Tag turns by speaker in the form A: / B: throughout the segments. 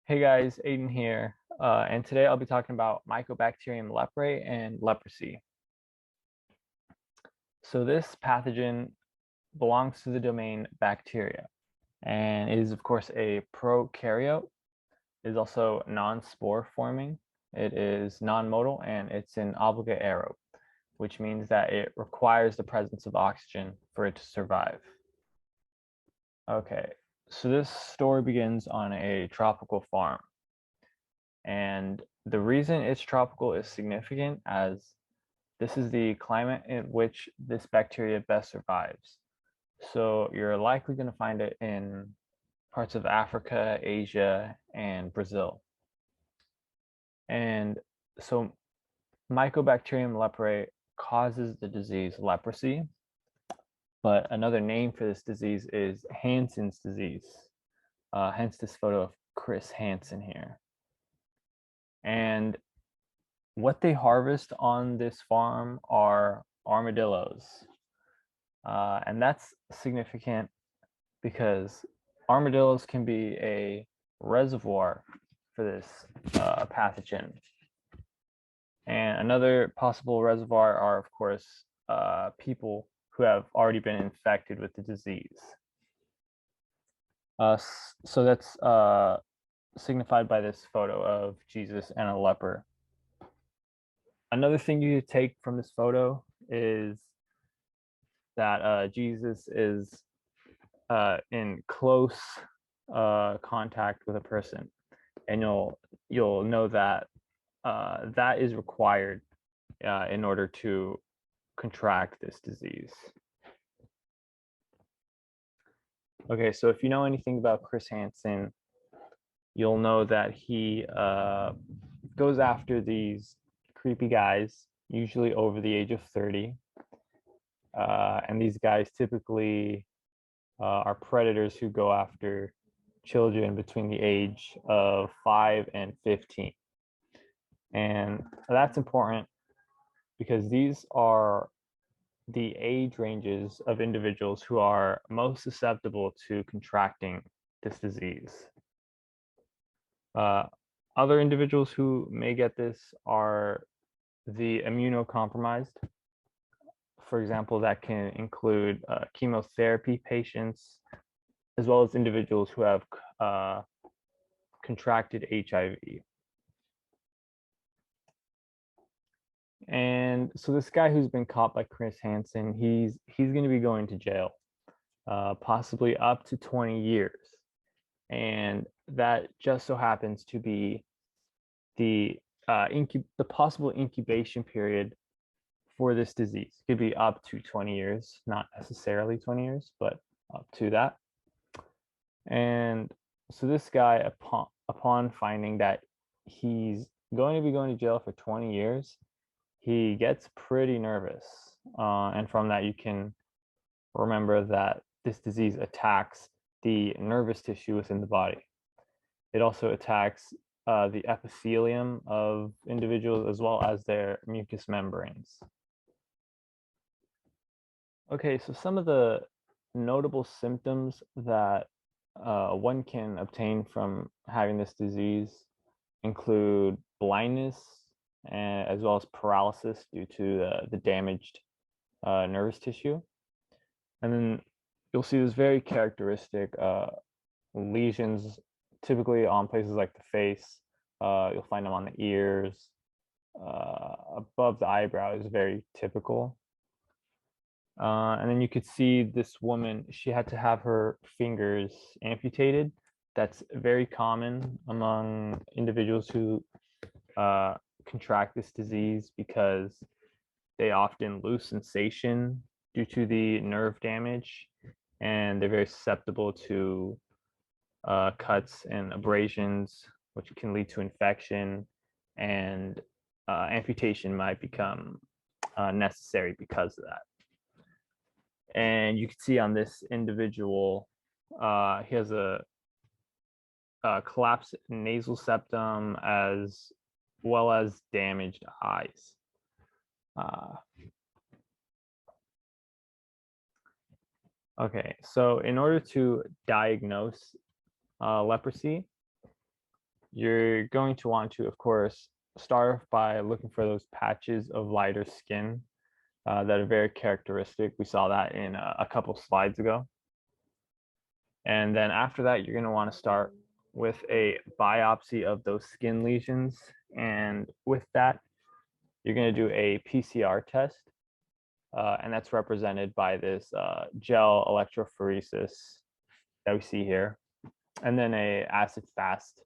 A: Hey guys, Aiden here, and today I'll be talking about Mycobacterium leprae and leprosy. So this pathogen belongs to the domain bacteria, and it is of course a prokaryote. It is also non-spore forming. It is non-motile, and it's an obligate aerobe, which means that it requires the presence of oxygen for it to survive. Okay, so this story begins on a tropical farm. And the reason it's tropical is significant as this is the climate in which this bacteria best survives. So you're likely going to find it in parts of Africa, Asia, and Brazil. And so Mycobacterium leprae causes the disease leprosy, but another name for this disease is Hansen's disease. Hence this photo of Chris Hansen here. And what they harvest on this farm are armadillos. And that's significant because armadillos can be a reservoir for this pathogen. And another possible reservoir are, of course, people who have already been infected with the disease. So that's signified by this photo of Jesus and a leper. Another thing you take from this photo is that Jesus is in close contact with a person, and you'll know that that is required in order to contract this disease. Okay, so if you know anything about Chris Hansen, you'll know that he goes after these creepy guys, usually over the age of 30. And these guys typically are predators who go after children between the age of 5 and 15. And that's important because these are the age ranges of individuals who are most susceptible to contracting this disease. Other individuals who may get this are the immunocompromised. For example, that can include chemotherapy patients, as well as individuals who have contracted HIV. And so this guy who's been caught by Chris Hansen, he's going to be going to jail, possibly up to 20 years. And that just so happens to be the the possible incubation period for this disease. It could be up to 20 years, not necessarily 20 years, but up to that. And so this guy, upon finding that he's going to be going to jail for 20 years, he gets pretty nervous. And from that, you can remember that this disease attacks the nervous tissue within the body. It also attacks the epithelium of individuals as well as their mucous membranes. Okay, so some of the notable symptoms that one can obtain from having this disease include blindness, as well as paralysis due to the damaged nervous tissue. And then you'll see this very characteristic lesions, typically on places like the face. You'll find them on the ears, above the eyebrow is very typical. And then you could see this woman, she had to have her fingers amputated. That's very common among individuals who contract this disease because they often lose sensation due to the nerve damage, and they're very susceptible to cuts and abrasions, which can lead to infection, and amputation might become necessary because of that. And you can see on this individual, he has a collapsed nasal septum as well as damaged eyes. Okay, so in order to diagnose leprosy, you're going to want to, of course, start by looking for those patches of lighter skin that are very characteristic. We saw that in a couple slides ago. And then after that, you're going to want to start with a biopsy of those skin lesions. And with that, you're going to do a PCR test. And that's represented by this gel electrophoresis that we see here. And then a acid fast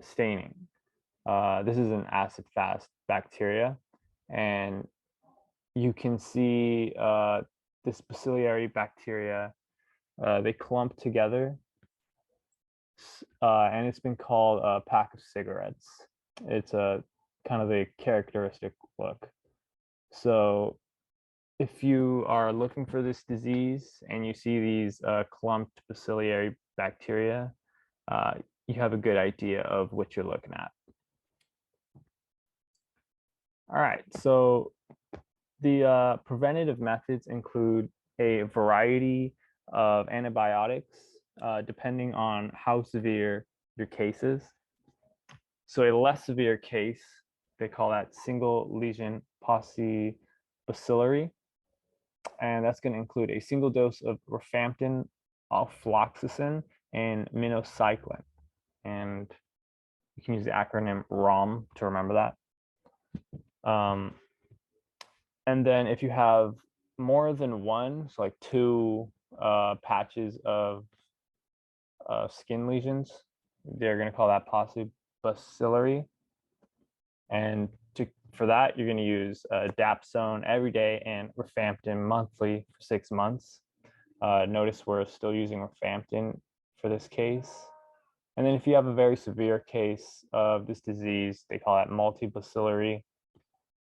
A: staining. This is an acid fast bacteria. And you can see this bacillary bacteria, they clump together, and it's been called a pack of cigarettes. It's a kind of a characteristic look. So if you are looking for this disease and you see these clumped bacillary bacteria, you have a good idea of what you're looking at. All right, so the preventative methods include a variety of antibiotics depending on how severe your case is. So a less severe case, they call that single lesion paucibacillary, and that's going to include a single dose of rifampin, ofloxacin, and minocycline. And you can use the acronym ROM to remember that. And then if you have more than one, so like two patches of skin lesions, they're going to call that paucibacillary. And for that, you're going to use dapsone every day and rifampin monthly for 6 months. Notice we're still using rifampin for this case. And then if you have a very severe case of this disease, they call it multibacillary.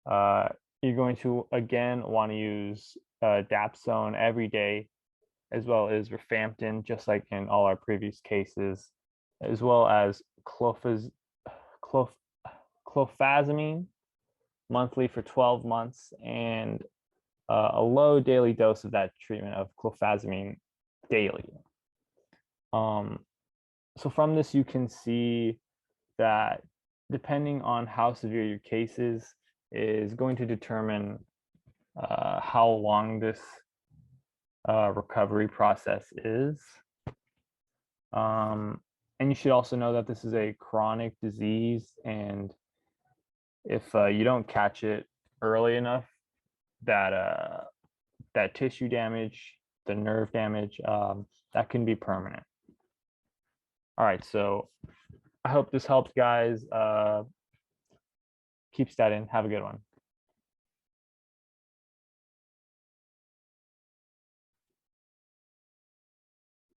A: You're going to, again, want to use dapsone every day, as well as rifampin, just like in all our previous cases, as well as clofazimine monthly for 12 months, and a low daily dose of that treatment of clofazimine daily. So from this, you can see that depending on how severe your case is going to determine how long this recovery process is. And you should also know that this is a chronic disease, and if you don't catch it early enough, that that tissue damage, the nerve damage, that can be permanent. All right, so I hope this helped, guys. Keep studying. Have a good one.